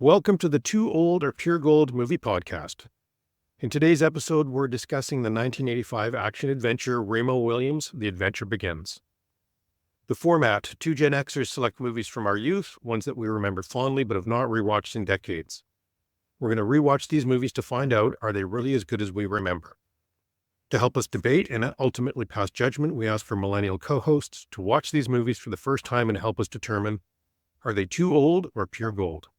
Welcome to the Too Old or Pure Gold movie podcast. In today's episode, we're discussing the 1985 action-adventure Remo Williams' The Adventure Begins. The format: two Gen Xers select movies from our youth, ones that we remember fondly but have not rewatched in decades. We're going to rewatch these movies to find out, are they really as good as we remember? To help us debate and ultimately pass judgment, we ask for Millennial co-hosts to watch these movies for the first time and help us determine, are they too old or pure gold?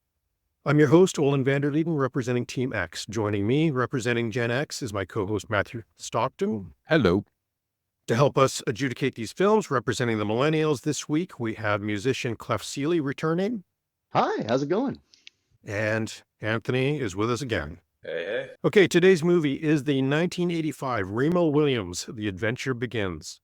I'm your host, Olen Vanderleeden, representing Team X. Joining me, representing Gen X, is my co-host, Matthew Stockton. Hello. To help us adjudicate these films, representing the Millennials this week, we have musician Clef Seeley returning. Hi, how's it going? And Anthony is with us again. Hey. Okay, today's movie is the 1985 Remo Williams' The Adventure Begins,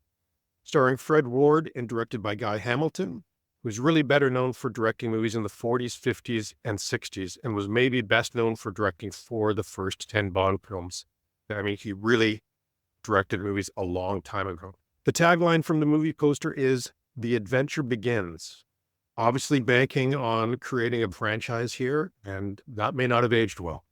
starring Fred Ward and directed by Guy Hamilton, who's really better known for directing movies in the 40s, 50s, and 60s, and was maybe best known for directing the first 10 Bond films. I mean, he really directed movies a long time ago. The tagline from the movie poster is, "The Adventure Begins," obviously banking on creating a franchise here, and that may not have aged well.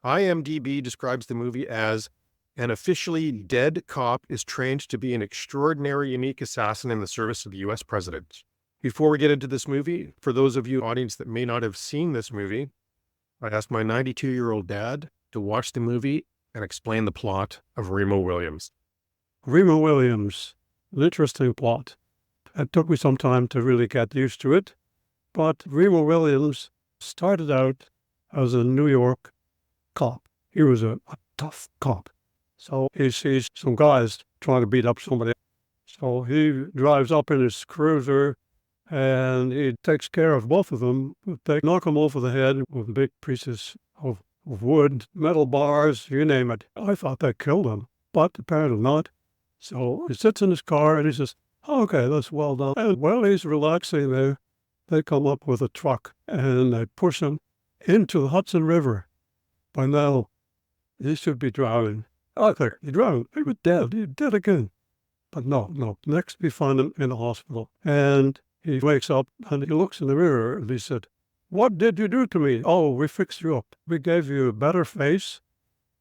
IMDb describes the movie as, an officially dead cop is trained to be an extraordinary, unique assassin in the service of the U.S. president. Before we get into this movie, for those of you audience that may not have seen this movie, I asked my 92-year-old dad to watch the movie and explain the plot of Remo Williams. Remo Williams, an interesting plot. It took me some time to really get used to it, but Remo Williams started out as a New York cop. He was a tough cop. So he sees some guys trying to beat up somebody. So he drives up in his cruiser and he takes care of both of them. They knock him over the head with big pieces of wood, metal bars, you name it. I thought that killed him, but apparently not. So he sits in his car and he says, okay, that's well done. And while he's relaxing there, they come up with a truck and they push him into the Hudson River. By now, he should be drowning. I think he drowned. He was dead. He dead again. But no. Next, we find him in the hospital. And he wakes up and he looks in the mirror and he said, "What did you do to me? Oh, we fixed you up. We gave you a better face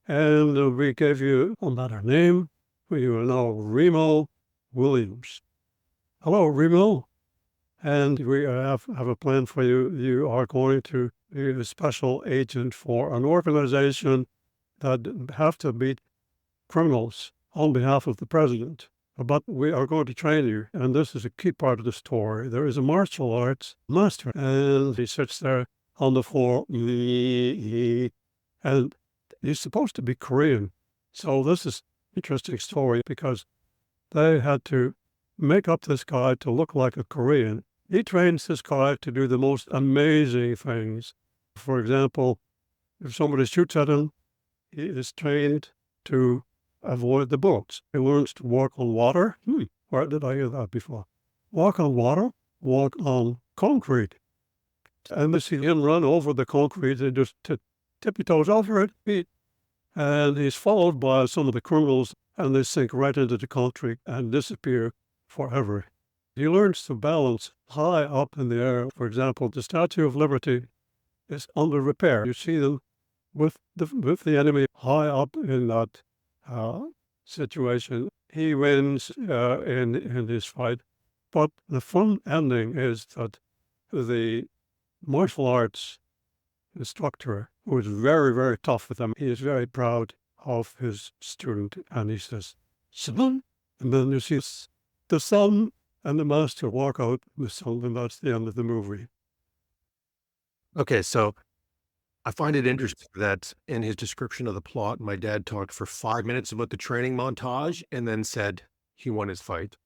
and we gave you a better name. You are now Remo Williams. Hello, Remo. And we have a plan for you. You are going to be a special agent for an organization that have to beat criminals on behalf of the president. But we are going to train you, and this is a key part of the story. There is a martial arts master, and he sits there on the floor, and he's supposed to be Korean. So this is an interesting story because they had to make up this guy to look like a Korean. He trains this guy to do the most amazing things. For example, if somebody shoots at him, he is trained to avoid the bullets. He learns to walk on water. Where did I hear that before? Walk on water, walk on concrete. And they see him run over the concrete and just tippy toes over it. And he's followed by some of the criminals and they sink right into the concrete and disappear forever. He learns to balance high up in the air. For example, the Statue of Liberty is under repair. You see them with the enemy high up in that situation. He wins in this fight. But the fun ending is that the martial arts instructor, who is very, very tough with them, he is very proud of his student. And he says, "Son," and then you see the son and the master walk out with son, and that's the end of the movie. Okay, so I find it interesting that in his description of the plot, my dad talked for 5 minutes about the training montage and then said he won his fight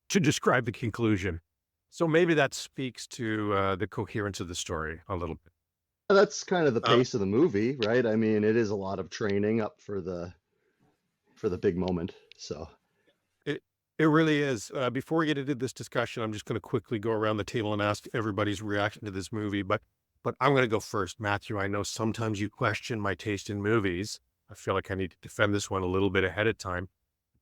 to describe the conclusion. So maybe that speaks to the coherence of the story a little bit. That's kind of the pace of the movie, right? I mean, it is a lot of training up for the big moment. So it really is. Before we get into this discussion, I'm just going to quickly go around the table and ask everybody's reaction to this movie. But I'm going to go first. Matthew, I know sometimes you question my taste in movies. I feel like I need to defend this one a little bit ahead of time.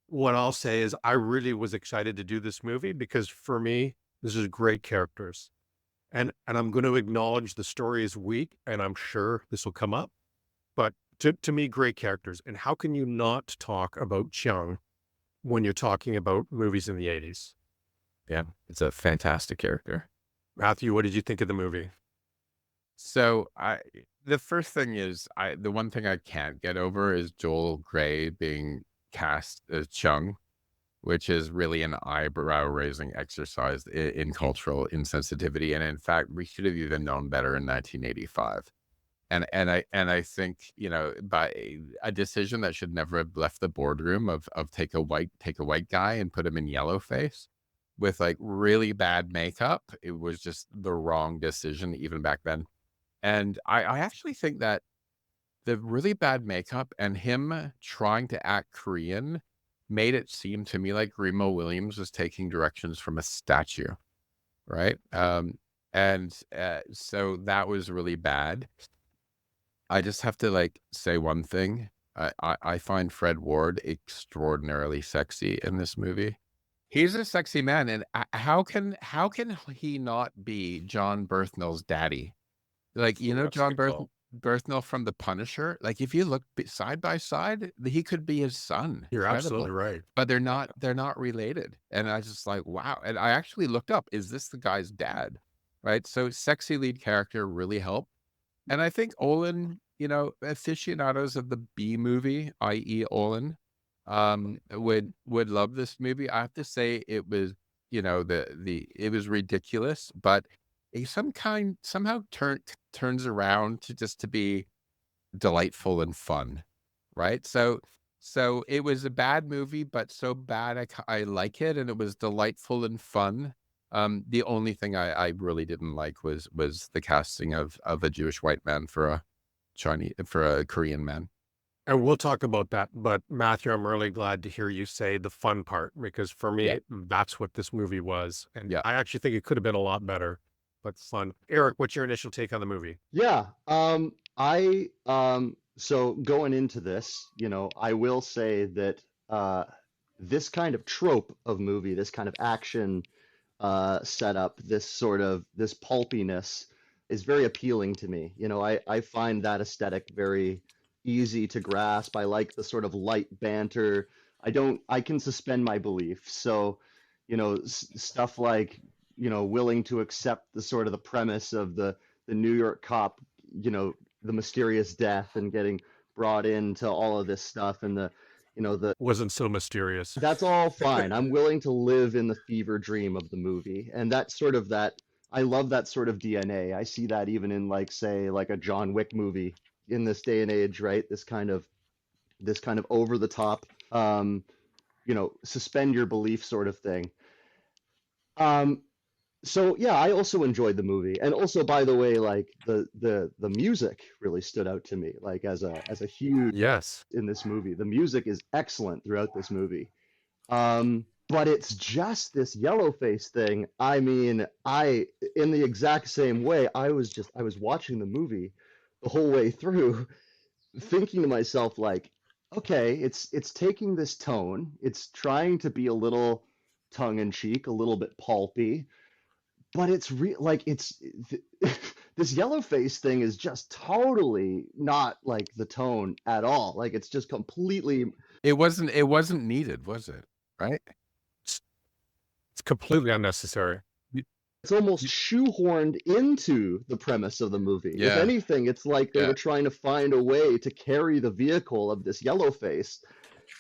What I'll say is I really was excited to do this movie because for me, this is great characters. And I'm going to acknowledge the story is weak, and I'm sure this will come up. But to me, great characters. And how can you not talk about Chung when you're talking about movies in the 80s? Yeah, it's a fantastic character. Matthew, what did you think of the movie? So the first thing is the one thing I can't get over is Joel Grey being cast as Chung, which is really an eyebrow-raising exercise in cultural insensitivity. And in fact, we should have even known better in 1985. And I think, by a decision that should never have left the boardroom of take a white guy and put him in yellowface with like really bad makeup. It was just the wrong decision even back then. And I actually think that the really bad makeup and him trying to act Korean made it seem to me like Remo Williams was taking directions from a statue, right? So that was really bad. I just have to say one thing. I find Fred Ward extraordinarily sexy in this movie. He's a sexy man, and how can he not be John Berthnell's daddy? John Berthnell from The Punisher. Like, if you look side by side, he could be his son. You're Incredible. absolutely right. But they're not related. And I just wow. And I actually looked up, is this the guy's dad? Right? So sexy lead character really helped. And I think Olen, aficionados of the B movie, i.e. Olen, would love this movie. I have to say it was, it was ridiculous, but it somehow turns around to be delightful and fun, right? So it was a bad movie, but so bad I like it, and it was delightful and fun. The only thing I really didn't like was the casting of a Jewish white man for a Korean man. And we'll talk about that. But Matthew, I'm really glad to hear you say the fun part, because for me, that's what this movie was. And I actually think it could have been a lot better, but fun. Eric, what's your initial take on the movie? Yeah. So going into this, I will say that this kind of trope of movie, this kind of action setup, this pulpiness is very appealing to me. I find that aesthetic very easy to grasp. I like the sort of light banter. I can suspend my belief. So, stuff like, willing to accept the premise of the New York cop, the mysterious death and getting brought into all of this stuff, and the wasn't so mysterious. That's all fine. I'm willing to live in the fever dream of the movie. And I love that sort of DNA. I see that even in a John Wick movie in this day and age, right? This kind of over the top, suspend your belief sort of thing. So yeah, I also enjoyed the movie. And also, by the way, the music really stood out to me, as a huge in this movie. The music is excellent throughout this movie. But it's just this yellowface thing. I mean, in the exact same way, I was watching the movie the whole way through, thinking to myself, okay, it's taking this tone, it's trying to be a little tongue in cheek, a little bit pulpy, but it's this yellowface thing is just totally not the tone at all. It's just completely. It wasn't needed, was it? Right? It's completely unnecessary. It's almost shoehorned into the premise of the movie. Yeah. If anything, it's like they were trying to find a way to carry the vehicle of this yellowface.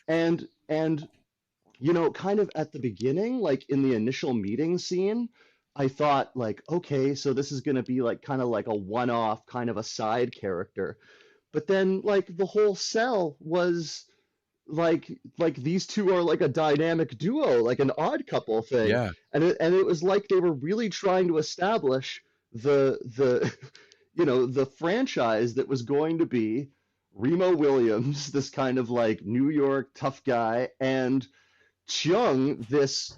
And kind of at the beginning, in the initial meeting scene, I thought okay, so this is going to be kind of like a one-off, kind of a side character. But then the whole cell was these two are a dynamic duo, an odd couple thing. Yeah. And it was they were really trying to establish the the franchise that was going to be Remo Williams, this kind of New York tough guy, and Chung, this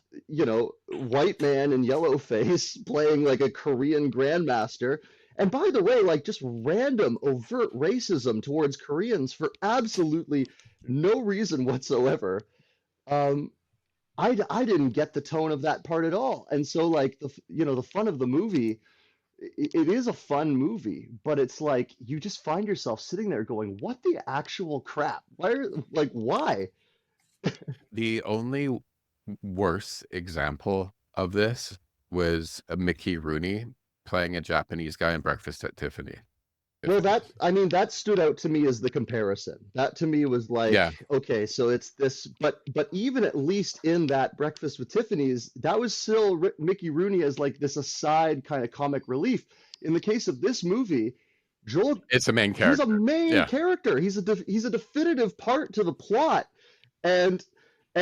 white man in yellowface playing a Korean grandmaster. And by the way, just random overt racism towards Koreans for absolutely no reason whatsoever. I didn't get the tone of that part at all. And so the fun of the movie it is a fun movie, but it's like you just find yourself sitting there going, "What the actual crap? Why?" The only worse example of this was Mickey Rooney playing a Japanese guy in Breakfast at Tiffany. No, that stood out to me as the comparison. That to me was like, Yeah, okay, so it's this, but even at least in that Breakfast with Tiffany's, that was still Mickey Rooney as like this aside kind of comic relief. In the case of this movie, Joel, it's a main he's a character. main Yeah. character. He's a definitive part to the plot, and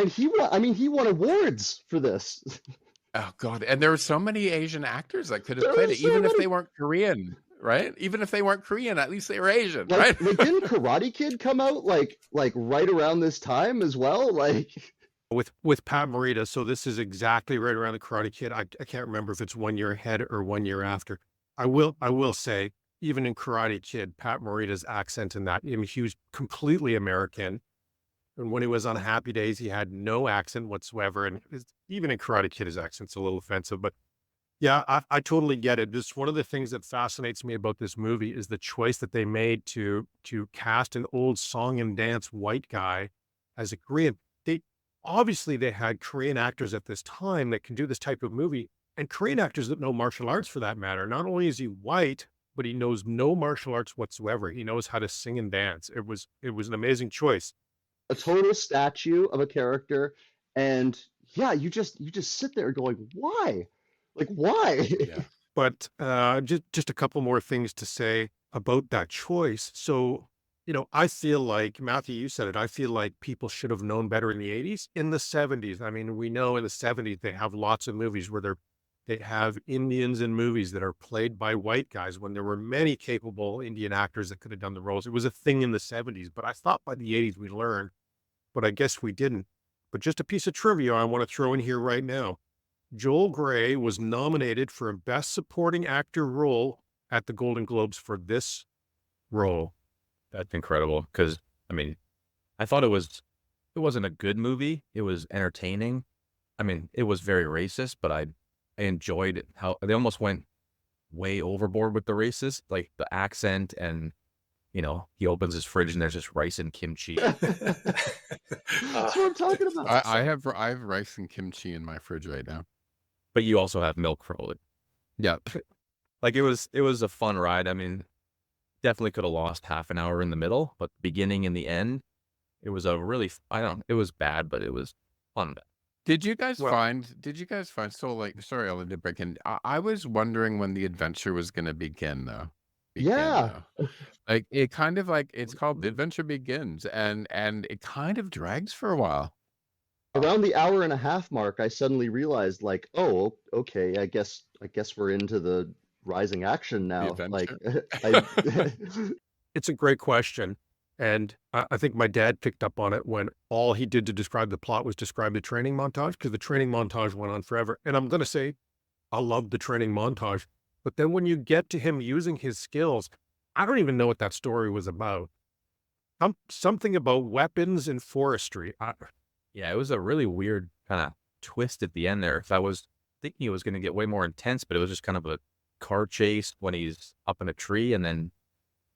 he won awards for this. Oh God, and there were so many Asian actors that could have There played are it, so even if many. they weren't Korean, right? Even if they weren't Korean, at least they were Asian, Like, right? didn't Karate Kid come out like right around this time as well? Like, with Pat Morita. So this is exactly right around the Karate Kid. I can't remember if it's 1 year ahead or 1 year after. I will say, even in Karate Kid, Pat Morita's accent in that, I mean, he was completely American. And when he was on Happy Days, he had no accent whatsoever. And even in Karate Kid, his accent's a little offensive. But yeah, I totally get it. Just one of the things that fascinates me about this movie is the choice that they made to cast an old song and dance white guy as a Korean. They obviously they had Korean actors at this time that can do this type of movie, and Korean actors that know martial arts for that matter. Not only is he white, but he knows no martial arts whatsoever. He knows how to sing and dance. It was an amazing choice. a total statue of a character, and yeah, you just sit there going, why? Like, why? Yeah. But just a couple more things to say about that choice. So, I feel like, Matthew, you said it, I feel like people should have known better in the 80s. In the 70s, I mean, we know in the 70s they have lots of movies where they have Indians in movies that are played by white guys when there were many capable Indian actors that could have done the roles. It was a thing in the 70s, but I thought by the 80s we learned, but I guess we didn't. But just a piece of trivia I want to throw in here right now. Joel Grey was nominated for a Best Supporting Actor role at the Golden Globes for this role. That's incredible. Because I mean, I thought it wasn't a good movie. It was entertaining. I mean, it was very racist, but I enjoyed how they almost went way overboard with the racist, like the accent, and he opens his fridge and there's just rice and kimchi. That's what I'm talking about. I have rice and kimchi in my fridge right now. But you also have milk for it. Yeah. Like it was a fun ride. I mean, definitely could have lost half an hour in the middle, but the beginning and the end, it was a really it was bad, but it was fun. Did you guys Well- find? So like, sorry, Ellen, to break in. I was wondering when the adventure was going to begin, though. Yeah. Like it kind of like it's called The Adventure Begins, and it kind of drags for a while. Around the hour and a half mark, I suddenly realized, like, oh, okay, I guess we're into the rising action now. Like, It's a great question. And I think my dad picked up on it when all he did to describe the plot was describe the training montage, because the training montage went on forever. And I'm going to say, I love the training montage. But then when you get to him using his skills, I don't even know what that story was about. Something about weapons and forestry. Yeah, it was a really weird kind of twist at the end there. I was thinking it was going to get way more intense, but it was just kind of a car chase when he's up in a tree and then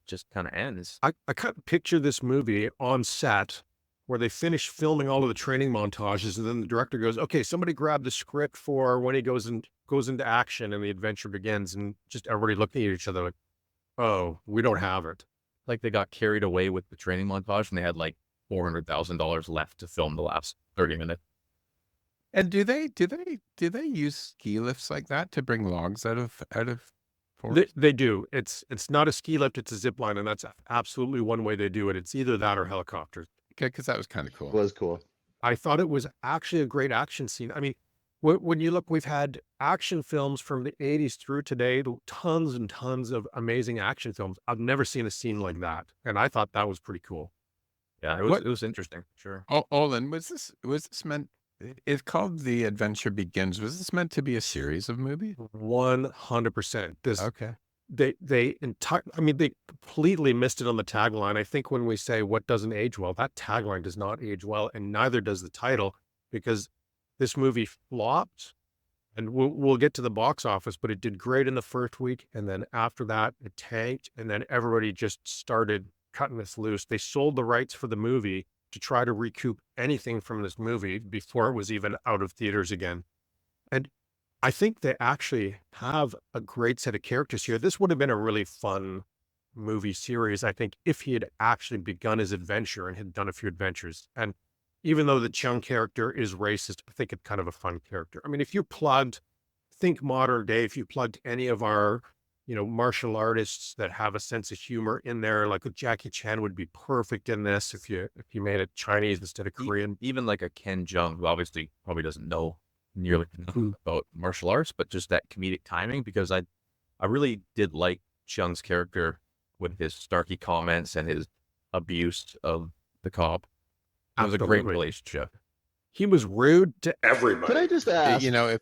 just kind of ends. I kind of picture this movie on set where they finish filming all of the training montages, and then the director goes, okay, somebody grab the script for when he goes into action and the adventure begins, and just everybody looking at each other like, oh, we don't have it. Like they got carried away with the training montage and they had like $400,000 left to film the last 30 minutes. And do they use ski lifts like that to bring logs out of forest? They do. It's not a ski lift, it's a zip line, and that's absolutely one way they do it. It's either that or helicopters. Okay, because that was kind of cool. was cool. I thought it was actually a great action scene. I mean, when you look, we've had action films from the 80s through today, tons and tons of amazing action films. I've never seen a scene like that, and I thought that was pretty cool. Yeah, What- it was interesting. Sure. Olen, was this meant? It's called The Adventure Begins. Was this meant to be a series of movies? 100%. This Okay. they completely missed it on the tagline. I think when we say what doesn't age well, that tagline does not age well, and neither does the title, because this movie flopped And we'll get to the box office, but it did great in the first week. And then after that, it tanked. And then everybody just started cutting this loose. They sold the rights for the movie to try to recoup anything from this movie before it was even out of theaters again. And I think they actually have a great set of characters here. This would have been a really fun movie series, I think, if he had actually begun his adventure and had done a few adventures. And even though the Chung character is racist, I think it's kind of a fun character. I mean, if you plugged, think modern day, if you plugged any of our, martial artists that have a sense of humor in there, like Jackie Chan would be perfect in this if you made it Chinese instead of Korean. Even like a Ken Jeong, who obviously probably doesn't know nearly enough about martial arts, but just that comedic timing, because I really did like Chung's character with his snarky comments and his abuse of the cop. It was a great relationship. He was rude to everybody. Could I just ask, if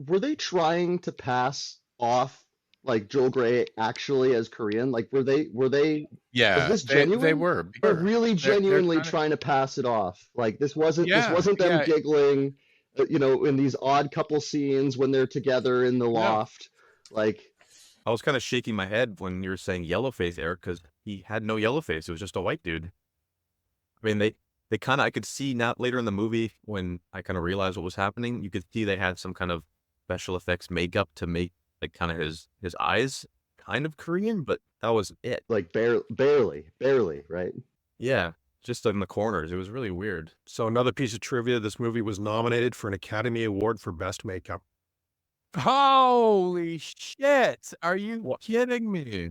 were they trying to pass off like Joel Grey actually as Korean? Like, were they? yeah, Was this they genuine? were. They're really They're genuinely kinda- trying to pass it off. Like, this wasn't Yeah, them yeah. giggling, in these odd couple scenes when they're together in the loft. Like, I was kind of shaking my head when you were saying yellow face, Eric, because he had no yellow face. It was just a white dude. I mean, they kind of, I could see now later in the movie when I kind of realized what was happening, you could see they had some kind of special effects makeup to make like kind of his eyes kind of Korean, but that was it. like barely, right? Yeah, just in the corners. It was really weird. So another piece of trivia, this movie was nominated for an Academy Award for Best Makeup. Holy shit! Are you kidding me?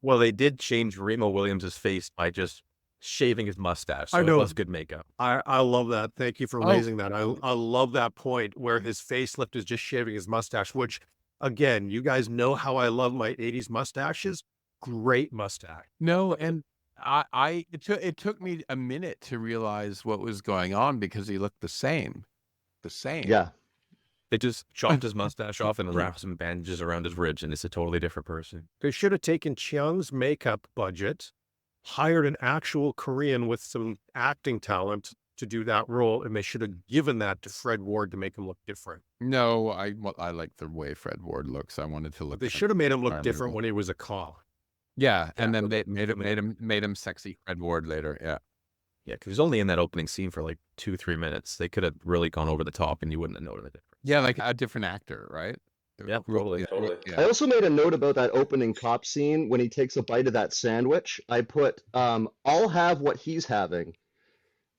Well, they did change Remo Williams' face by just shaving his mustache. So I know. It was good makeup. I love that. Thank you for raising that. I love that point where his facelift is just shaving his mustache, which, again, you guys know how I love my 80s mustaches. Great mustache. No, and it took me a minute to realize what was going on because he looked the same. Yeah. They just chopped his mustache off and wrapped some bandages around his ribs, and it's a totally different person. They should have taken Chiang's makeup budget, hired an actual Korean with some acting talent to do that role, and they should have given that to Fred Ward to make him look different. No, I like the way Fred Ward looks. I wanted to look. They should have made him look different when he was a cop. Yeah, and then they made him sexy Fred Ward later. Yeah. Yeah, because he's only in that opening scene for like 2-3 minutes. They could have really gone over the top, and you wouldn't have known the difference. Yeah, like a different actor, right? Yeah, totally. I also made a note about that opening cop scene when he takes a bite of that sandwich. I put, I'll have what he's having,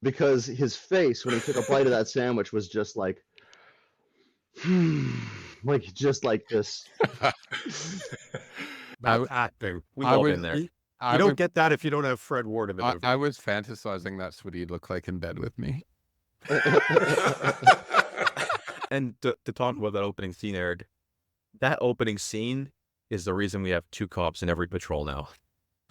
because his face when he took a bite of that sandwich was just like, just like this. That's acting. We've all been there. You don't get that if you don't have Fred Ward in the movie. I was fantasizing that's what he'd look like in bed with me. And to talk about that opening scene, Eric, that opening scene is the reason we have 2 cops in every patrol now.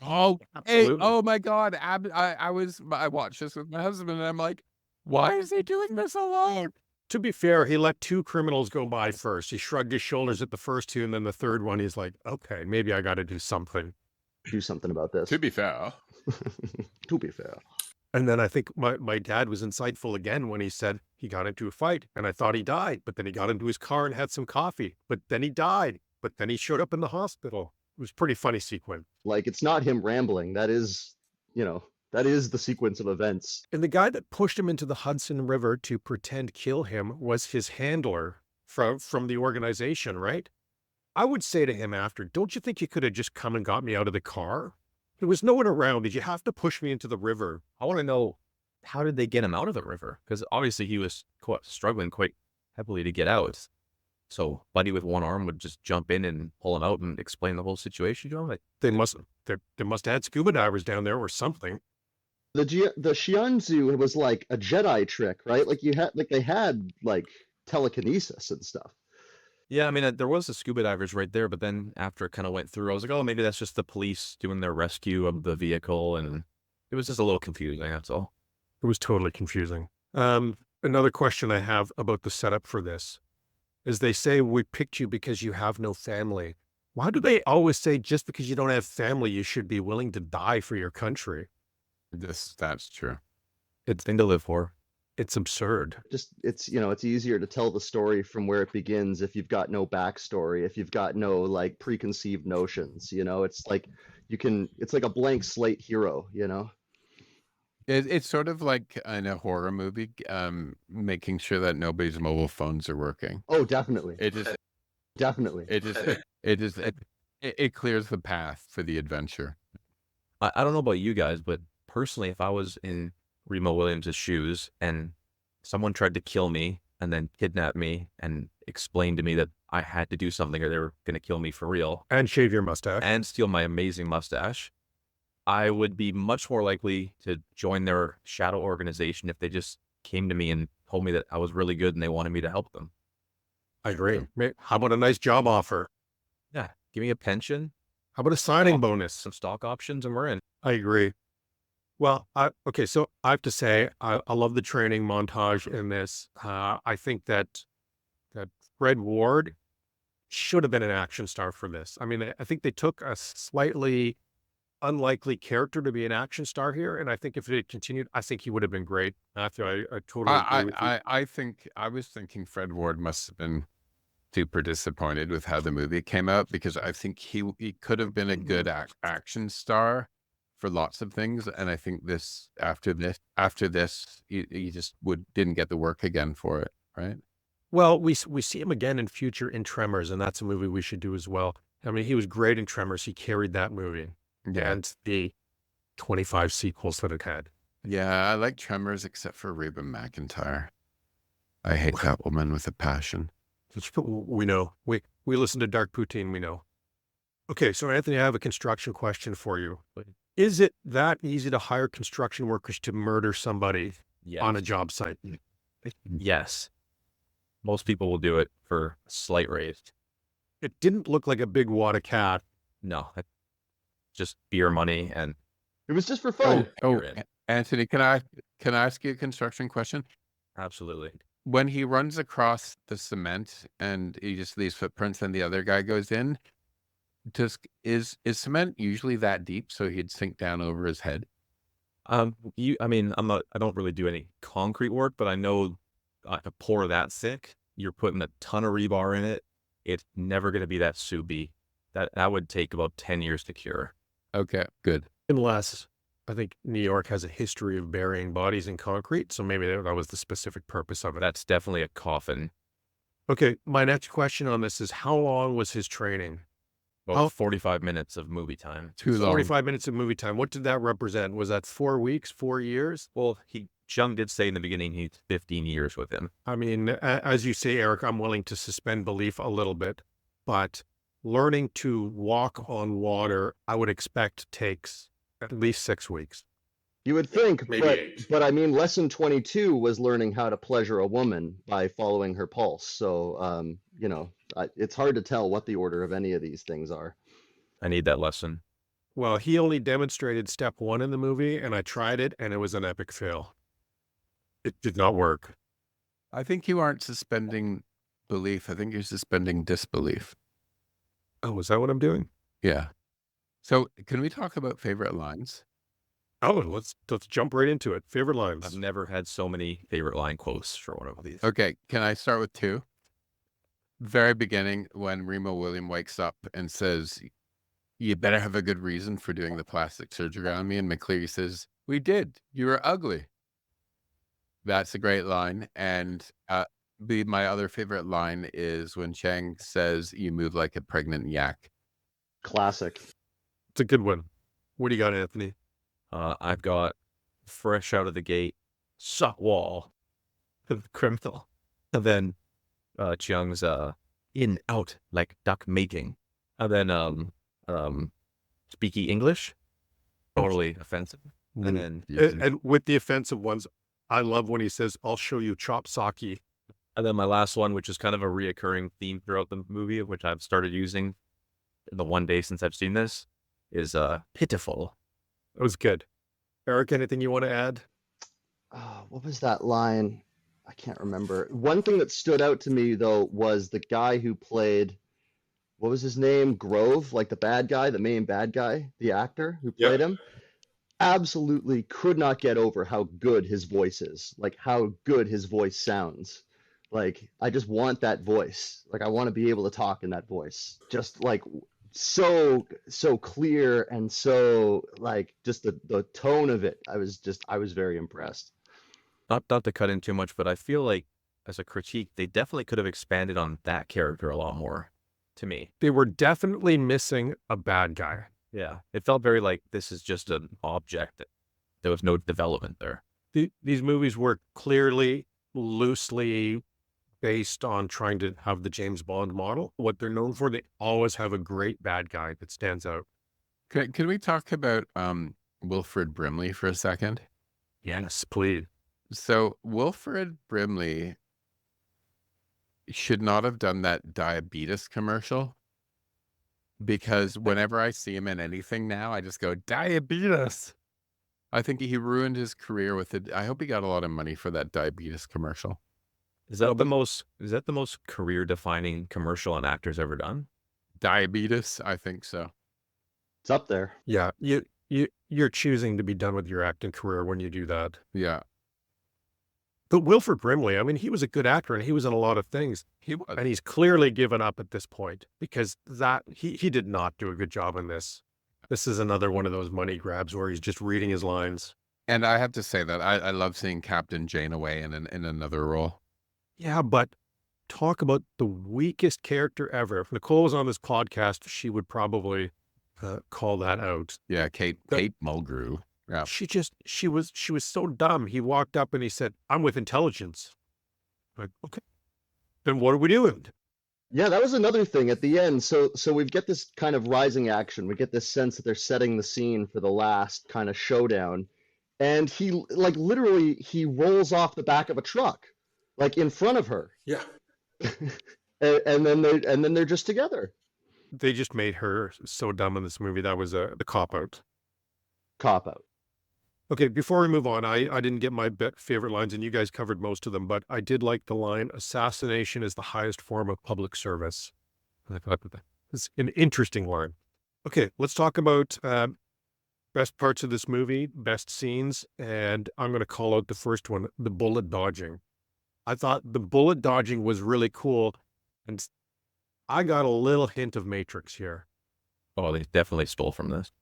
Oh, Absolutely. hey, oh my God. I watched this with my husband and I'm like, why is he doing this alone? To be fair, he let 2 criminals go by first. He shrugged his shoulders at the first 2, and then the third one, he's like, okay, maybe I got to do something. Do something about this. To be fair. To be fair. And then I think my dad was insightful again when he said he got into a fight, and I thought he died, but then he got into his car and had some coffee, but then he died, but then he showed up in the hospital. It was a pretty funny sequence. Like, it's not him rambling. That is, that is the sequence of events. And the guy that pushed him into the Hudson River to pretend kill him was his handler from the organization, right? I would say to him after, don't you think you could have just come and got me out of the car? There was no one around. Did you have to push me into the river? I want to know, how did they get him out of the river? Because obviously he was struggling quite heavily to get out. So Buddy with one arm would just jump in and pull him out and explain the whole situation to him. They must have had scuba divers down there or something. The Shianzu was like a Jedi trick, right? Like they had like telekinesis and stuff. Yeah, I mean, there was the scuba divers right there, but then after it kind of went through, I was like, oh, maybe that's just the police doing their rescue of the vehicle, and it was just a little confusing, that's all. It was totally confusing. Another question I have about the setup for this is they say, we picked you because you have no family. Why do they always say just because you don't have family, you should be willing to die for your country? That's true. It's a thing to live for. It's absurd. Just it's it's easier to tell the story from where it begins if you've got no backstory, if you've got no like preconceived notions. It's like it's like a blank slate hero. It's sort of like in a horror movie, making sure that nobody's mobile phones are working. Oh, definitely, It just definitely. it clears the path for the adventure. I don't know about you guys, but personally, if I was in Remo Williams' shoes and someone tried to kill me and then kidnap me and explain to me that I had to do something or they were going to kill me for real And shave your mustache. and steal my amazing mustache, I would be much more likely to join their shadow organization if they just came to me and told me that I was really good and they wanted me to help them. I agree. How about a nice job offer? Yeah, give me a pension, How about a signing bonus? some stock options, and we're in. I agree. Well, okay, so I have to say, I love the training montage in this. I think that Fred Ward should have been an action star for this. I mean, I think they took a slightly unlikely character to be an action star here, and I think if it had continued, I think he would have been great. Matthew, I totally agree with you. I think I was thinking Fred Ward must have been super disappointed with how the movie came out, because I think he could have been a good action star for lots of things, and I think after this he just didn't get the work again for it, right? Well, we see him again in future in Tremors, and that's a movie we should do as well. I mean, he was great in Tremors. He carried that movie and the 25 sequels that it had. Yeah, I like Tremors except for Reba McEntire. I hate that woman with a passion. We know. We listen to Dark Poutine, we know. Okay, so Anthony, I have a construction question for you. Is it that easy to hire construction workers to murder somebody Yes. on a job site? Yes. Most people will do it for a slight raise. It didn't look like a big wad of cat. No, just beer money and It was just for fun. Oh, You're in. Anthony, can I ask you a construction question? absolutely. When he runs across the cement and he just leaves footprints and the other guy goes in, is cement usually that deep so he'd sink down over his head? I don't really do any concrete work, but I know to pour that thick, you're putting a ton of rebar in it. It's never going to be that soupy. That would take about 10 years to cure. Okay, good. Unless I think New York has a history of burying bodies in concrete, so maybe that was the specific purpose of it. That's definitely a coffin. Okay, my next question on this is how long was his training? About 45 minutes of movie time. Too long. 45 minutes of movie time. What did that represent? Was that 4 weeks, 4 years? Well, Chung did say in the beginning he's 15 years with him. I mean, as you say, Eric, I'm willing to suspend belief a little bit, but learning to walk on water, I would expect takes at least 6 weeks. You would think, Maybe 8. but I mean, lesson 22 was learning how to pleasure a woman by following her pulse. So, it's hard to tell what the order of any of these things are. I need that lesson. Well, he only demonstrated step 1 in the movie, and I tried it, and it was an epic fail. It did not work. I think you aren't suspending belief. I think you're suspending disbelief. Oh, is that what I'm doing? Yeah. So can we talk about favorite lines? Oh, let's jump right into it. Favorite lines. I've never had so many favorite line quotes for one of these. Okay, can I start with 2? Very beginning, when Remo Williams wakes up and says, "You better have a good reason for doing the plastic surgery on me," and McCleary says, "We did. You were ugly." That's a great line. And my other favorite line is when Chang says, "You move like a pregnant yak." Classic. It's a good one. What do you got, Anthony? I've got fresh out of the gate, suck wall, the criminal. And then Chung's in, out, like duck mating. And then speaky English, totally offensive. And then And with the offensive ones, I love when he says, "I'll show you chop sake." And then my last one, which is kind of a reoccurring theme throughout the movie, which I've started using the one day since I've seen this, is pitiful. That was good. Eric, anything you want to add? What was that line? I can't remember. One thing that stood out to me, though, was the guy who played, what was his name? Grove, like the bad guy, the main bad guy, the actor who played him. absolutely could not get over how good his voice is, like how good his voice sounds. Like I just want that voice. Like I want to be able to talk in that voice. Just like so clear and so like just the tone of it. I was very impressed. Not to cut in too much, but I feel like as a critique, they definitely could have expanded on that character a lot more to me. They were definitely missing a bad guy. Yeah. It felt very like this is just an object. There was no development there. These movies were clearly, loosely based on trying to have the James Bond model. What they're known for, they always have a great bad guy that stands out. Can we talk about Wilfred Brimley for a second? Yes, please. So Wilfred Brimley should not have done that diabetes commercial, because whenever I see him in anything now, I just go, diabetes. I think he ruined his career with it. I hope he got a lot of money for that diabetes commercial. Is that the most career defining commercial an actor's ever done? Diabetes? I think so. It's up there. Yeah, you're choosing to be done with your acting career when you do that. Yeah. But Wilfred Brimley, I mean, he was a good actor and he was in a lot of things. He was. And he's clearly given up at this point because he did not do a good job in this. This is another one of those money grabs where he's just reading his lines. And I have to say that I love seeing Captain Janeway in another role. Yeah, but talk about the weakest character ever. If Nicole was on this podcast, she would probably call that out. Yeah, Kate Mulgrew. Yeah. She was so dumb. He walked up and he said, "I'm with intelligence." Like, okay, then what are we doing? Yeah, that was another thing at the end. So we get this kind of rising action. We get this sense that they're setting the scene for the last kind of showdown. And he like literally he rolls off the back of a truck, like in front of her. Yeah. and then they're just together. They just made her so dumb in this movie. That was the cop out. Cop out. Okay, before we move on, I didn't get my favorite lines, and you guys covered most of them, but I did like the line, "Assassination is the highest form of public service." And I thought that was an interesting line. Okay, let's talk about best parts of this movie, best scenes, and I'm going to call out the first one, the bullet dodging. I thought the bullet dodging was really cool, and I got a little hint of Matrix here. Oh, they definitely stole from this.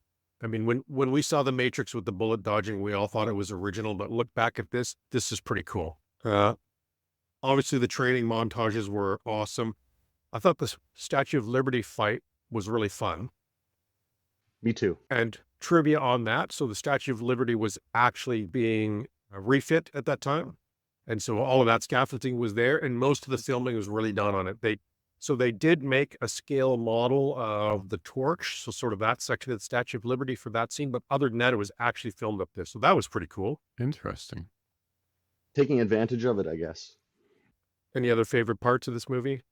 I mean, when we saw the Matrix with the bullet dodging, we all thought it was original, but look back at this is pretty cool. Obviously, the training montages were awesome. I thought the Statue of Liberty fight was really fun. Me too. And trivia on that, so the Statue of Liberty was actually being refit at that time. And so all of that scaffolding was there, and most of the filming was really done on it. They did make a scale model of the torch, so sort of that section of the Statue of Liberty for that scene. But other than that, it was actually filmed up there. So that was pretty cool. Interesting. Taking advantage of it, I guess. Any other favorite parts of this movie?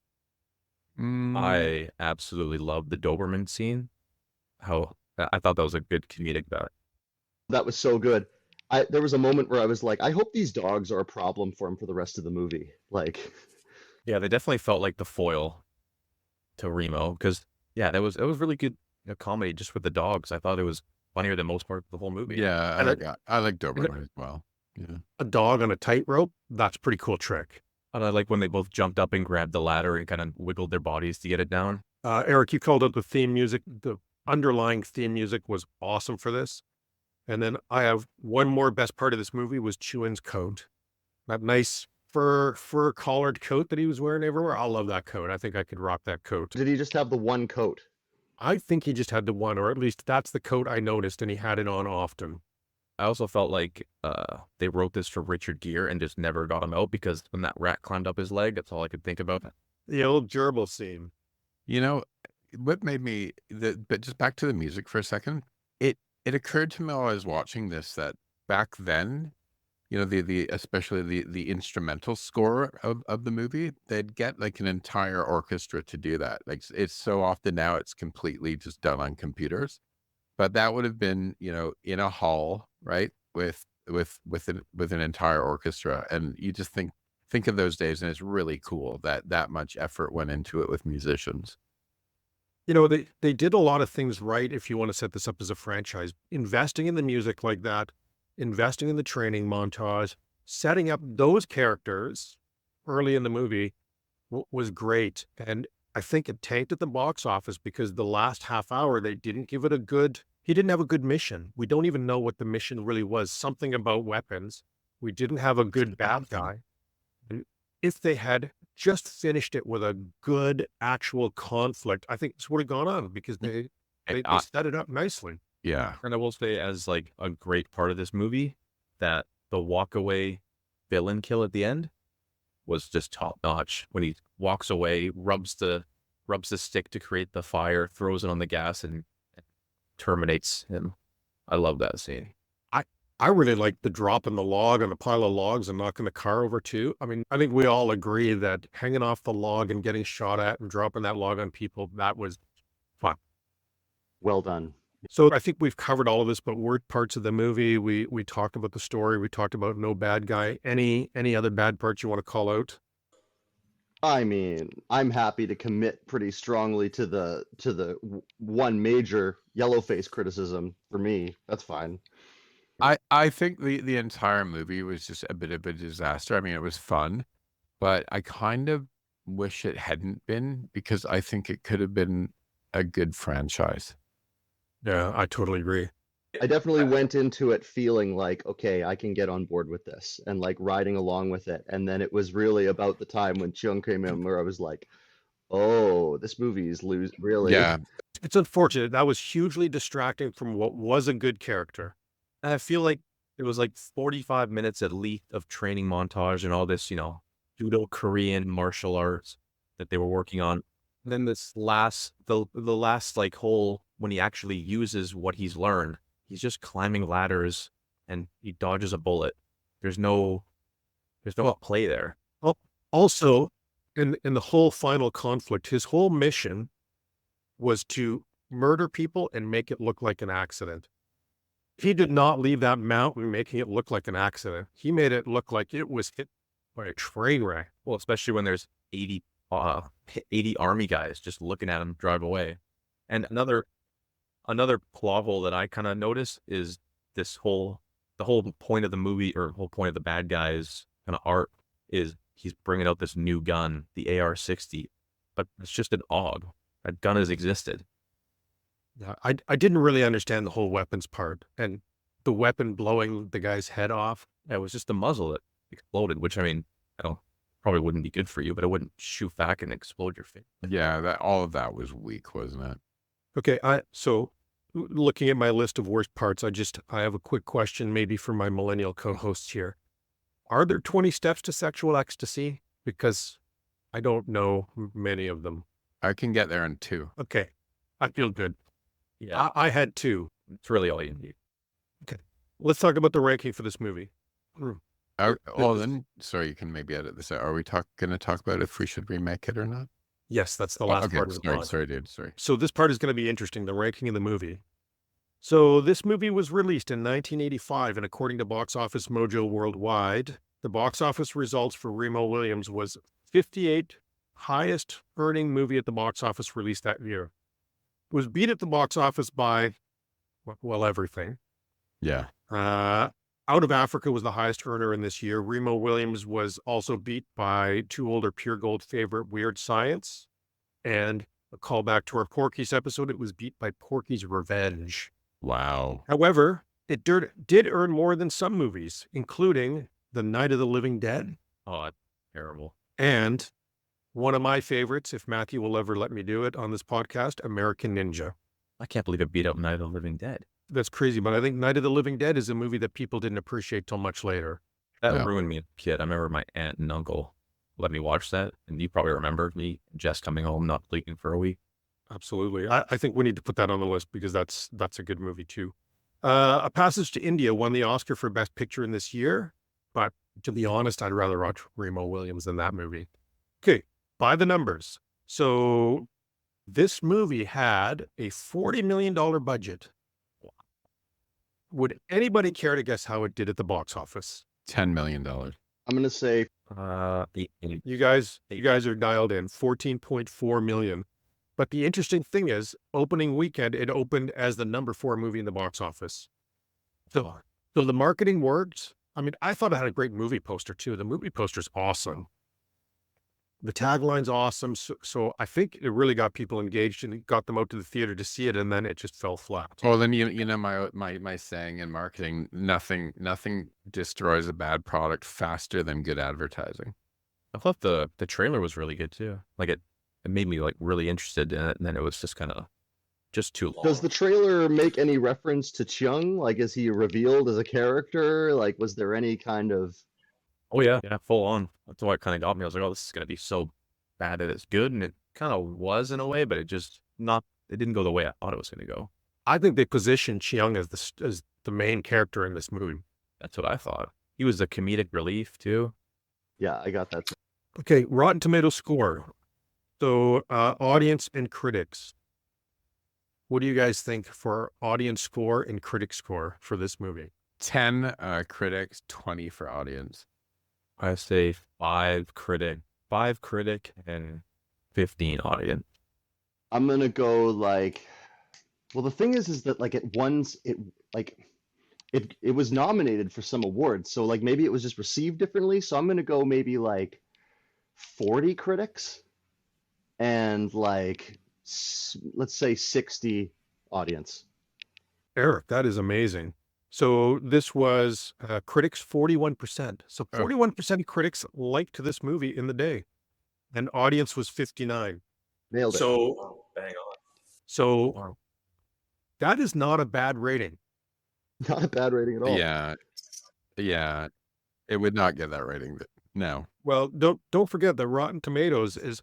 I absolutely loved the Doberman scene. I thought that was a good comedic bit. That was so good. There was a moment where I was like, I hope these dogs are a problem for him for the rest of the movie. Like, Yeah, they definitely felt like the foil to Remo because it was really good comedy just with the dogs. I thought it was funnier than most parts of the whole movie. Yeah, I like Doberman as well. Yeah. A dog on a tightrope, that's a pretty cool trick. And I like when they both jumped up and grabbed the ladder and kind of wiggled their bodies to get it down. Eric, you called out the theme music. The underlying theme music was awesome for this. And then I have one more best part of this movie was Chewin's coat. That nice fur collared coat that he was wearing everywhere. I love that coat. I think I could rock that coat. did he just have the one coat? I think he just had the one, or at least that's the coat I noticed, and he had it on often. I also felt like they wrote this for Richard Gere and just never got him out because when that rat climbed up his leg, that's all I could think about. The old gerbil scene. You know, what made me, but just back to the music for a second, it occurred to me while I was watching this that back then, especially the instrumental score of the movie, they'd get like an entire orchestra to do that. Like it's so often now it's completely just done on computers, but that would have been, in a hall, right? With an entire orchestra. And you just think of those days and it's really cool that much effort went into it with musicians. They did a lot of things right if you want to set this up as a franchise. Investing in the music like that, investing in the training montage, setting up those characters early in the movie was great. And I think it tanked at the box office because the last half hour, they didn't give it he didn't have a good mission. We don't even know what the mission really was. Something about weapons. We didn't have a good bad guy. And if they had just finished it with a good actual conflict, I think this would have gone on because they set it up nicely. Yeah. And I will say, as like a great part of this movie, that the walkaway villain kill at the end was just top notch. When he walks away, rubs the stick to create the fire, throws it on the gas, and terminates him. I love that scene. I really like the drop in the log on a pile of logs and knocking the car over too. I mean, I think we all agree that hanging off the log and getting shot at and dropping that log on people, that was fun. Well done. So I think we've covered all of this, but worst parts of the movie. We talked about the story. We talked about no bad guy. Any other bad parts you want to call out? I mean, I'm happy to commit pretty strongly to the one major yellow face criticism for me. That's fine. I think the entire movie was just a bit of a disaster. I mean, it was fun, but I kind of wish it hadn't been because I think it could have been a good franchise. Yeah, I totally agree. I definitely went into it feeling like, okay, I can get on board with this and like riding along with it. And then it was really about the time when Chung came in where I was like, oh, this movie's really. Yeah. It's unfortunate. That was hugely distracting from what was a good character. And I feel like it was like 45 minutes at least of training montage and all this, judo Korean martial arts that they were working on. And then this the last like whole, when he actually uses what he's learned, he's just climbing ladders and he dodges a bullet. There's no play there. Well, also, in the whole final conflict, his whole mission was to murder people and make it look like an accident. He did not leave that mountain making it look like an accident. He made it look like it was hit by a train wreck. Well, especially when there's 80 army guys just looking at him drive away. And another plot hole that I kind of notice is the whole point of the movie, or whole point of the bad guys kind of art, is he's bringing out this new gun, the AR-60, but it's just an AUG. That gun has existed. Yeah, I didn't really understand the whole weapons part and the weapon blowing the guy's head off. It was just the muzzle that exploded, which, I mean, probably wouldn't be good for you, but it wouldn't shoot back and explode your face. Yeah, all of that was weak, wasn't it? Okay, so looking at my list of worst parts, I have a quick question maybe for my millennial co-hosts here. Are there 20 steps to sexual ecstasy? Because I don't know many of them. I can get there in 2. Okay, I feel good. Yeah, I had 2. it's really all you need. Okay, let's talk about the ranking for this movie. Well, then, sorry, you can maybe edit this out. Are we going to talk about if we should remake it or not? Yes, that's the last Okay, part of the pod. sorry, dude. Sorry. So this part is going to be interesting, the ranking of the movie. So this movie was released in 1985, and according to Box Office Mojo Worldwide, the box office results for Remo Williams was 58th highest earning movie at the box office released that year. It was beat at the box office by, well, everything. Yeah. Out of Africa was the highest earner in this year. Remo Williams was also beat by Too Old or Pure Gold favorite Weird Science. And a callback to our Porky's episode, it was beat by Porky's Revenge. Wow. However, it did earn more than some movies, including The Night of the Living Dead. Oh, terrible. And one of my favorites, if Matthew will ever let me do it on this podcast, American Ninja. I can't believe it beat up Night of the Living Dead. That's crazy, but I think Night of the Living Dead is a movie that people didn't appreciate till much later. That ruined me as a kid. I remember my aunt and uncle let me watch that, and you probably remember me and Jess coming home not sleeping for a week. Absolutely. I think we need to put that on the list because that's a good movie too. A Passage to India won the Oscar for Best Picture in this year, but to be honest, I'd rather watch Remo Williams than that movie. Okay, by the numbers. So this movie had a $40 million budget. Would anybody care to guess how it did at the box office? $10 million. I'm gonna say You guys are dialed in. 14.4 million. But the interesting thing is, opening weekend, it opened as the number 4 movie in the box office. So the marketing worked. I mean, I thought it had a great movie poster too. The movie poster's awesome. The tagline's awesome. So I think it really got people engaged and it got them out to the theater to see it, and then it just fell flat. Well, then you know my saying in marketing: nothing destroys a bad product faster than good advertising. I thought the trailer was really good too. Like it made me like really interested in it, and then it was just kind of just too long. Does the trailer make any reference to Chung? Like, is he revealed as a character? Like, was there any kind of... Oh yeah, full on. That's why it kind of got me. I was like, oh, this is gonna be so bad that it's good, and it kind of was in a way, but it didn't go the way I thought it was gonna go. I think they positioned Chiang as the main character in this movie. That's what I thought. He was the comedic relief too. Yeah, I got that. Okay, Rotten Tomatoes score. So audience and critics. What do you guys think for audience score and critic score for this movie? 10 critics, 20 for audience. I say 5 critic, and 15 audience. I'm gonna go like... Well, the thing is that like it was nominated for some awards, so like maybe it was just received differently. So I'm gonna go maybe like 40 critics and like let's say 60 audience. Eric, that is amazing. So this was critics 41%. So 41% of critics liked this movie in the day, and audience was 59. Nailed it. So Bang on. So that is not a bad rating. Not a bad rating at all. Yeah. It would not get that rating. No. Well, don't forget that Rotten Tomatoes is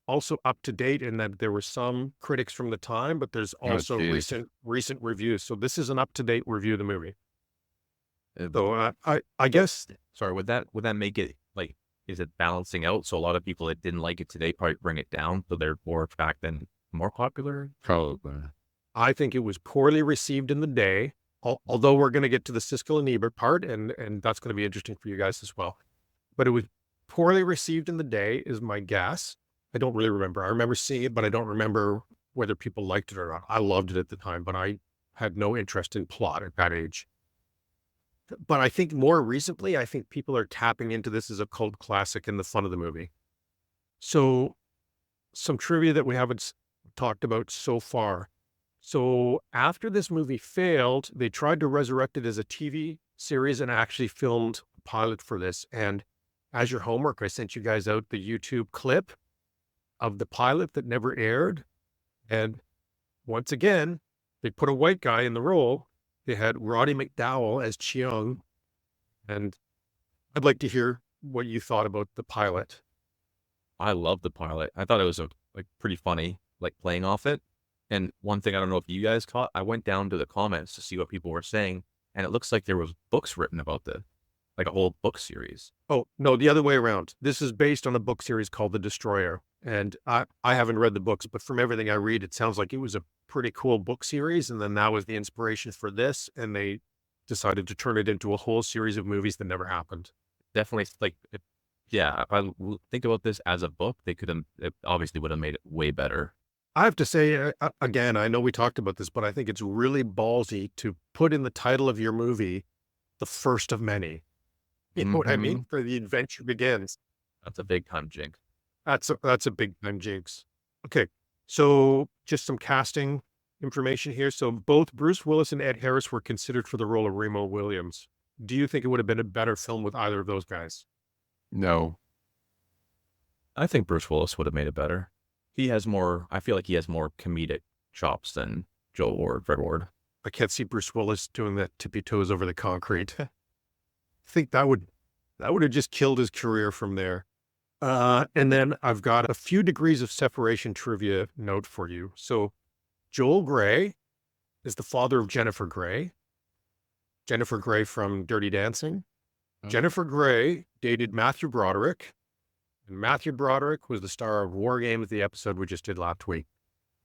also up to date in that there were some critics from the time, but there's also recent reviews. So this is an up to date review of the movie. So I guess. Sorry, would that make it like, is it balancing out? So a lot of people that didn't like it today probably bring it down, so therefore back then more popular. Probably. I think it was poorly received in the day. Although we're going to get to the Siskel and Ebert part, and that's going to be interesting for you guys as well. But it was poorly received in the day, is my guess. I don't really remember. I remember seeing it, but I don't remember whether people liked it or not. I loved it at the time, but I had no interest in plot at that age. But I think more recently, I think people are tapping into this as a cult classic and the fun of the movie. So some trivia that we haven't talked about so far. So after this movie failed, they tried to resurrect it as a TV series and actually filmed a pilot for this. And as your homework, I sent you guys out the YouTube clip of the pilot that never aired. And once again, they put a white guy in the role. They had Roddy McDowell as Cheung. And I'd like to hear what you thought about the pilot. I love the pilot. I thought it was pretty funny, like playing off it. And one thing I don't know if you guys caught, I went down to the comments to see what people were saying, and it looks like there was books written about this, like a whole book series. Oh, no, the other way around. This is based on a book series called The Destroyer. And I haven't read the books, but from everything I read, it sounds like it was a pretty cool book series. And then that was the inspiration for this. And they decided to turn it into a whole series of movies that never happened. Definitely, if I think about this as a book, it obviously would have made it way better. I have to say, again, I know we talked about this, but I think it's really ballsy to put in the title of your movie, The First of Many. You know what I mean? For The Adventure Begins. That's a big time jinx. That's a big time jinx. Okay, so just some casting information here. So both Bruce Willis and Ed Harris were considered for the role of Remo Williams. Do you think it would have been a better film with either of those guys? No. I think Bruce Willis would have made it better. I feel like he has more comedic chops than Fred Ward. I can't see Bruce Willis doing that tippy toes over the concrete. I think that would have just killed his career from there. And then I've got a few degrees of separation trivia note for you. So Joel Grey is the father of Jennifer Grey. Jennifer Grey from Dirty Dancing. Oh. Jennifer Grey dated Matthew Broderick. And Matthew Broderick was the star of War Games, the episode we just did last week.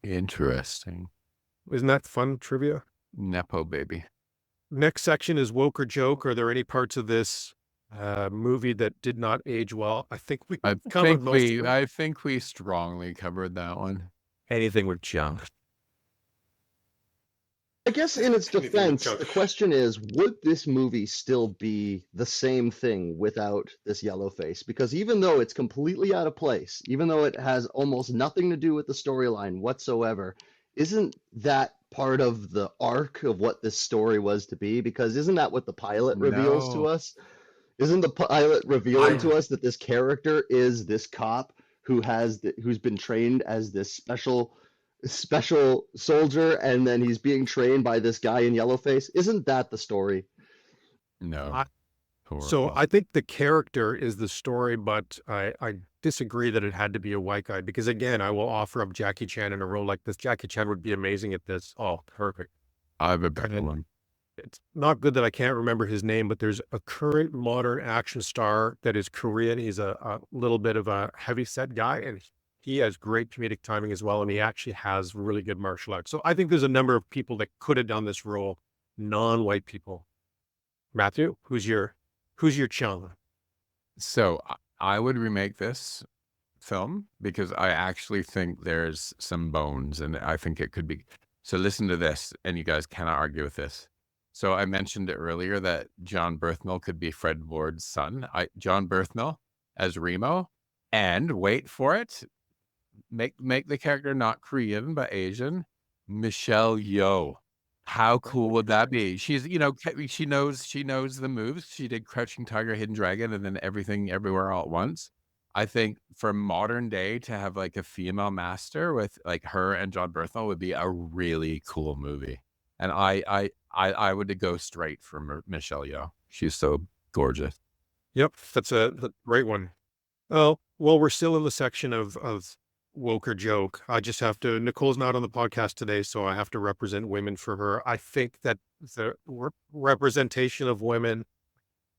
Interesting. Isn't that fun trivia? Nepo baby. Next section is woke or joke. Are there any parts of this movie that did not age well? I think we I think we strongly covered that one. Anything with Chung. I guess in its Anything with defense, Chuck. the question is, would this movie still be the same thing without this yellow face? Because even though it's completely out of place, even though it has almost nothing to do with the storyline whatsoever, isn't that part of the arc of what this story was to be? Because isn't that what the pilot reveals to No. us? Isn't the pilot revealing I- to us that this character is this cop who's been trained as this special soldier, and then he's being trained by this guy in yellowface? Isn't that the story? No. I- Poor So Bob. I think the character is the story, but I disagree that it had to be a white guy because, again, I will offer up Jackie Chan in a role like this. Jackie Chan would be amazing at this. Oh, perfect. I have a better And one. it's not good that I can't remember his name, but there's a current modern action star that is Korean. He's a little bit of a heavy set guy, and he has great comedic timing as well. And he actually has really good martial arts. So I think there's a number of people that could have done this role, non-white people. Matthew, who's your Chung? So I would remake this film because I actually think there's some bones and I think it could be. So listen to this, and you guys cannot argue with this. So I mentioned it earlier that John Berthmill could be Fred Ward's son. John Berthmill as Remo, and wait for it, make the character not Korean but Asian, Michelle Yeoh. How cool would that be? She's, she knows the moves. She did Crouching Tiger, Hidden Dragon, and then Everything Everywhere All at Once. I think for modern day to have like a female master with like her and John Berthel would be a really cool movie. And I would go straight for Michelle Yeoh. She's so gorgeous. Yep, that's a great one. Oh, well, we're still in the section of woke or joke. I just have to, Nicole's not on the podcast today, so I have to represent women for her. I think that the representation of women,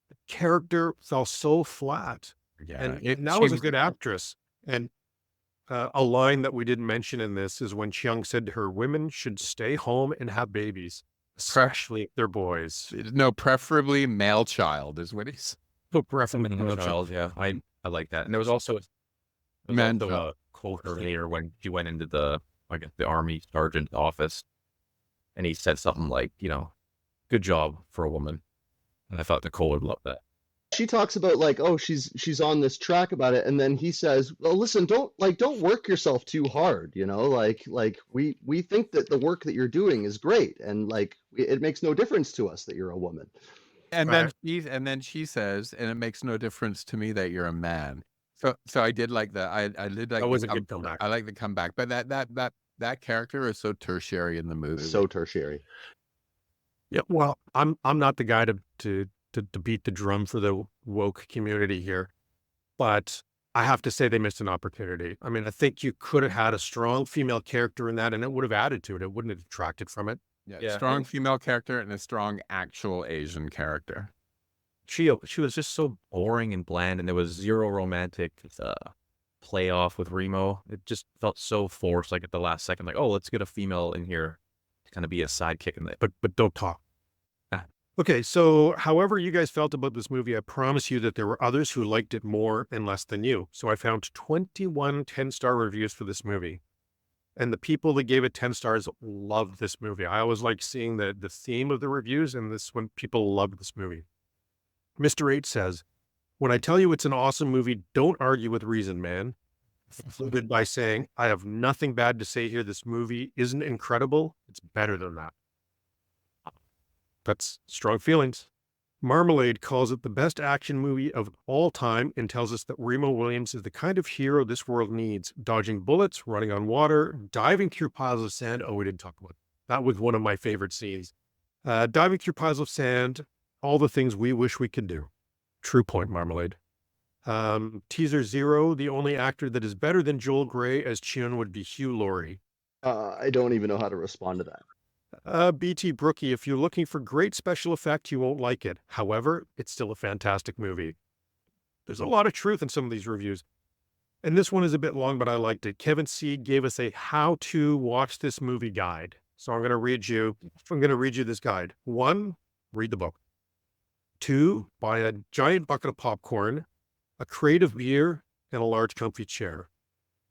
the character fell so flat. Yeah, And that was a good actress. And a line that we didn't mention in this is when Chiang said to her, women should stay home and have babies, especially if they're boys. no, preferably male child is what he's. Child, yeah. I like that. And there was also Man a child. quote earlier when she went into the army sergeant's office, and he said something like, good job for a woman. And I thought Nicole would love that. She talks about like, oh, she's on this track about it, and then he says, well, listen, don't work yourself too hard, like we think that the work that you're doing is great, and like it makes no difference to us that you're a woman. And Right. then she says, and it makes no difference to me that you're a man. So I did like that. I did like That was the a good comeback. I like the comeback, but that character is so tertiary in the movie. So tertiary. Yeah, well, I'm not the guy to beat the drum for the woke community here, but I have to say they missed an opportunity. I mean, I think you could have had a strong female character in that, and it would have added to it. It wouldn't have detracted from it. Yeah, strong and- female character and a strong actual Asian character. She was just so boring and bland, and there was zero romantic play off with Remo. It just felt so forced, like at the last second, like, oh, let's get a female in here to kind of be a sidekick in it. But don't talk. Ah. Okay, so however you guys felt about this movie, I promise you that there were others who liked it more and less than you. So I found 21 10-star reviews for this movie. And the people that gave it 10 stars loved this movie. I always like seeing the theme of the reviews, and this one, people loved this movie. Mr. H says, when I tell you it's an awesome movie, don't argue with reason, man. Concluded by saying, I have nothing bad to say here. This movie isn't incredible. It's better than that. That's strong feelings. Marmalade calls it the best action movie of all time and tells us that Remo Williams is the kind of hero this world needs. Dodging bullets, running on water, diving through piles of sand. Oh, we didn't talk about it. That was one of my favorite scenes. Diving through piles of sand, all the things we wish we could do. True point, Marmalade. Teaser Zero, the only actor that is better than Joel Grey as Chiun would be Hugh Laurie. I don't even know how to respond to that. BT Brookie, if you're looking for great special effect, you won't like it. However, it's still a fantastic movie. There's a lot of truth in some of these reviews. And this one is a bit long, but I liked it. Kevin C gave us a how to watch this movie guide. So I'm going to read you this guide. 1, read the book. 2, buy a giant bucket of popcorn, a crate of beer, and a large comfy chair.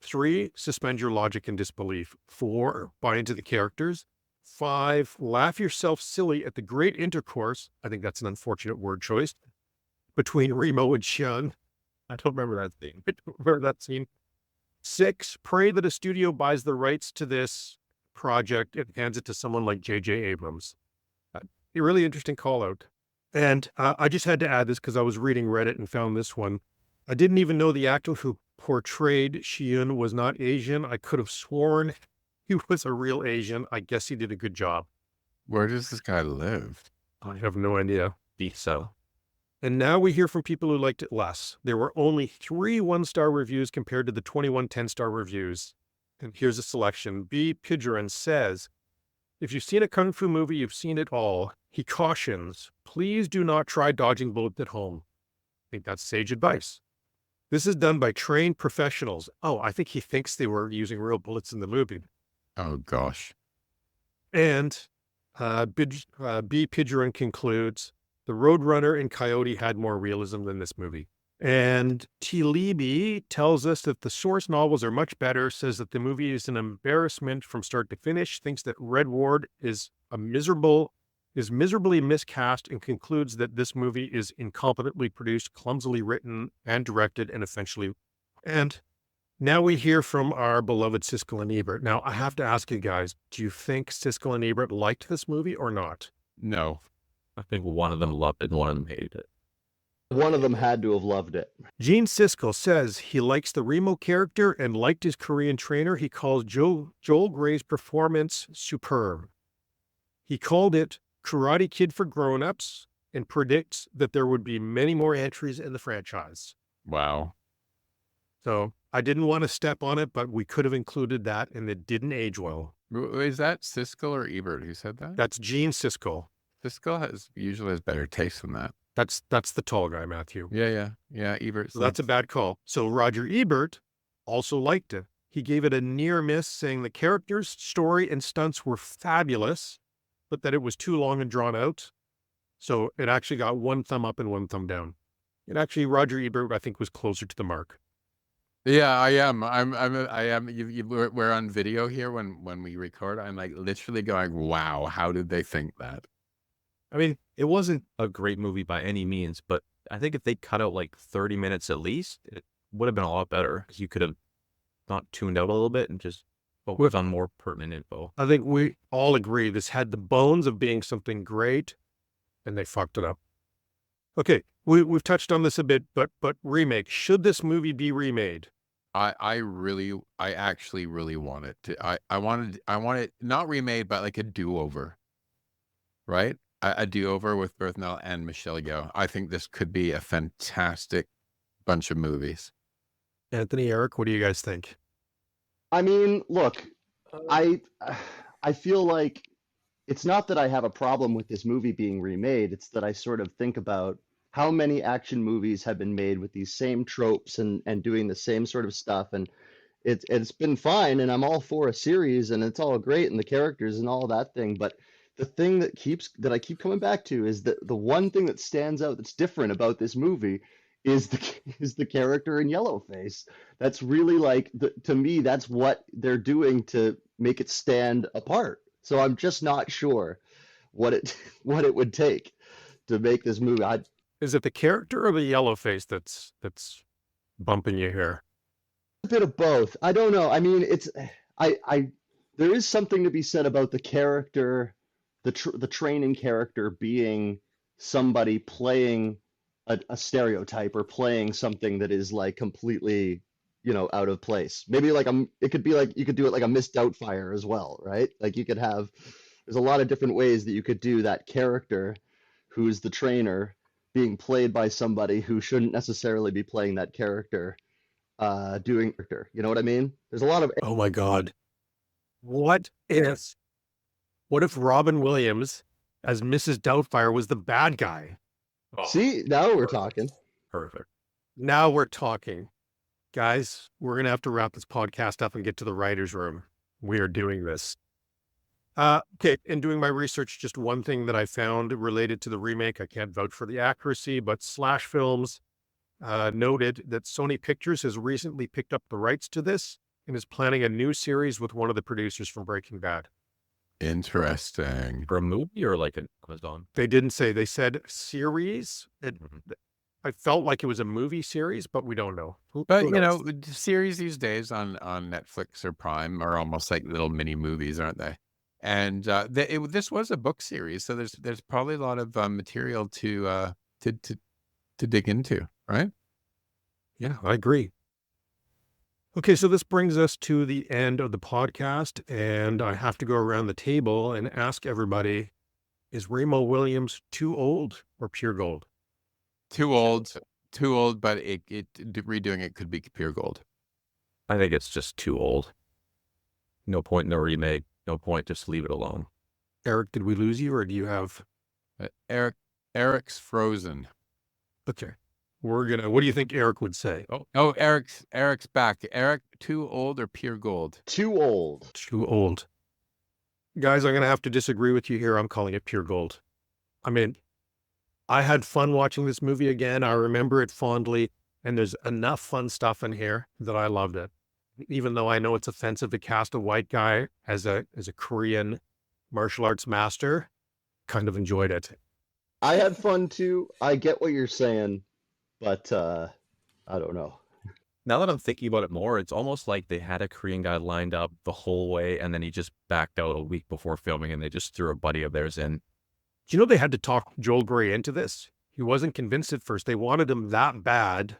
3, suspend your logic and disbelief. 4, buy into the characters. 5, laugh yourself silly at the great intercourse. I think that's an unfortunate word choice. Between Remo and Xiang. I don't remember that scene. Remember that scene? 6, pray that a studio buys the rights to this project and hands it to someone like J.J. Abrams. A really interesting call out. And I just had to add this because I was reading Reddit and found this one. I didn't even know the actor who portrayed Xian was not Asian. I could have sworn he was a real Asian. I guess he did a good job. Where does this guy live? I have no idea. Be so. And now we hear from people who liked it less. There were only 3 1-star reviews compared to the 21 10-star reviews. And here's a selection. B. Pidgeron says, if you've seen a kung fu movie, you've seen it all. He cautions, please do not try dodging bullets at home. I think that's sage advice. This is done by trained professionals. Oh, I think he thinks they were using real bullets in the movie. Oh, gosh. And B. Pidgeron concludes, the Roadrunner and Coyote had more realism than this movie. And T. tells us that the source novels are much better, says that the movie is an embarrassment from start to finish, thinks that Red Ward is miserably miscast, and concludes that this movie is incompetently produced, clumsily written and directed, and essentially. And now we hear from our beloved Siskel and Ebert. Now, I have to ask you guys, do you think Siskel and Ebert liked this movie or not? No. I think one of them loved it and one of them hated it. One of them had to have loved it. Gene Siskel says he likes the Remo character and liked his Korean trainer. He calls Joel Grey's performance superb. He called it Karate Kid for grown-ups and predicts that there would be many more entries in the franchise. Wow. So I didn't want to step on it, but we could have included that, and it didn't age well. Is that Siskel or Ebert who said that? That's Gene Siskel. Siskel usually has better taste than that. That's the tall guy, Matthew. Yeah. Ebert. So that's a bad call. So Roger Ebert also liked it. He gave it a near miss, saying the characters, story, and stunts were fabulous, but that it was too long and drawn out. So it actually got 1 thumb up and 1 thumb down. And actually, Roger Ebert, I think, was closer to the mark. Yeah, I am. I am. We're on video here when we record. I'm like literally going, wow, how did they think that? I mean, it wasn't a great movie by any means, but I think if they cut out like 30 minutes at least, it would have been a lot better because you could have not tuned out a little bit and just focused on more pertinent info. I think we all agree this had the bones of being something great, and they fucked it up. Okay, we've touched on this a bit, but remake. Should this movie be remade? I actually really want it to. I want it not remade, but like a do-over, right? A do-over with Berthnell and Michelle Yeoh. I think this could be a fantastic bunch of movies. Anthony, Eric, what do you guys think? I mean, look, I feel like it's not that I have a problem with this movie being remade. It's that I sort of think about how many action movies have been made with these same tropes and doing the same sort of stuff. And it's been fine, and I'm all for a series, and it's all great, and the characters and all that thing. But the thing that I keep coming back to is that the one thing that stands out that's different about this movie is the character in Yellowface. That's really like to me, that's what they're doing to make it stand apart. So I'm just not sure what it would take to make this movie. Is it the character or the yellow face that's bumping you here? A bit of both. I don't know. I mean, there is something to be said about the character, the training character being somebody playing a stereotype or playing something that is like completely, out of place. Maybe like it could be like you could do it like a Miss Doubtfire as well, right? Like there's a lot of different ways that you could do that character who's the trainer being played by somebody who shouldn't necessarily be playing that character, doing character. You know what I mean? There's a lot of. Oh my God. What if Robin Williams as Mrs. Doubtfire was the bad guy? See, now we're talking. Perfect. Now we're talking. Guys, we're going to have to wrap this podcast up and get to the writer's room. We are doing this. Okay, in doing my research, just one thing that I found related to the remake, I can't vouch for the accuracy, but Slash Films noted that Sony Pictures has recently picked up the rights to this, and is planning a new series with one of the producers from Breaking Bad. Interesting. For a movie or like an Amazon? They didn't say. They said series. Mhm. I felt like it was a movie series, but we don't know. But Who you knows? know, series these days on Netflix or Prime are almost like little mini movies, aren't they? And this was a book series, so there's probably a lot of material to dig into, right? Yeah, I agree. Okay, so this brings us to the end of the podcast, and I have to go around the table and ask everybody, is Remo Williams too old or pure gold? Too old, but redoing it could be pure gold. I think it's just too old. No point in a remake. No point. Just leave it alone. Eric, did we lose you, or do you have... Eric's frozen. Okay, what do you think Eric would say? Oh, Eric's back. Eric, too old or pure gold? Too old. Too old. Guys, I'm going to have to disagree with you here. I'm calling it pure gold. I mean, I had fun watching this movie again. I remember it fondly, and there's enough fun stuff in here that I loved it. Even though I know it's offensive to cast a white guy as a Korean martial arts master, kind of enjoyed it. I had fun too. I get what you're saying, but I don't know. Now that I'm thinking about it more, it's almost like they had a Korean guy lined up the whole way, and then he just backed out a week before filming, and they just threw a buddy of theirs in. Do you know they had to talk Joel Grey into this? He wasn't convinced at first. They wanted him that bad.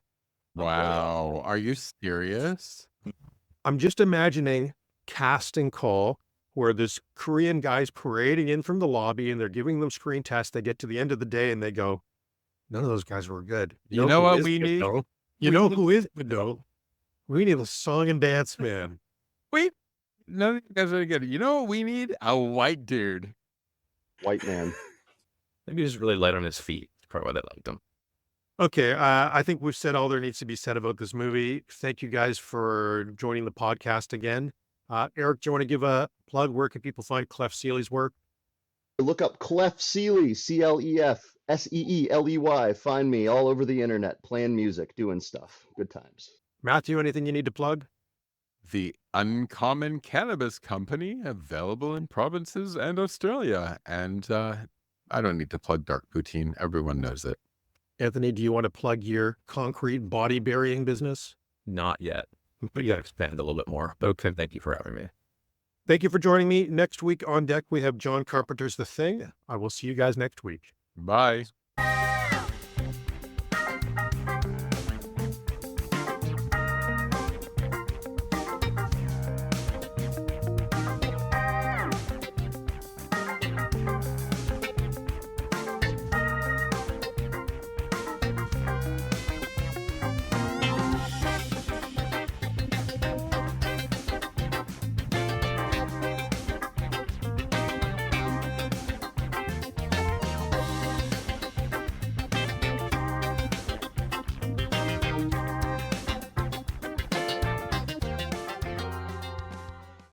Wow. Are you serious? I'm just imagining casting call where this Korean guy's parading in from the lobby and they're giving them screen tests. They get to the end of the day and they go, none of those guys were good. You know who what is we good, need? though? You know who is good, though? We need a song and dance man. None of you guys are good. You know what we need? A white dude. White man. Maybe he's really light on his feet. That's probably why they liked him. Okay, I think we've said all there needs to be said about this movie. Thank you guys for joining the podcast again. Eric, do you want to give a plug? Where can people find Clef Seeley's work? Look up Clef Seeley, CLEF SEELEY. Find me all over the internet, playing music, doing stuff. Good times. Matthew, anything you need to plug? The Uncommon Cannabis Company, available in provinces and Australia. And I don't need to plug Dark Poutine. Everyone knows it. Anthony, do you want to plug your concrete body burying business? Not yet. But you got to expand a little bit more. But okay, thank you for having me. Thank you for joining me. Next week on deck, we have John Carpenter's The Thing. I will see you guys next week. Bye.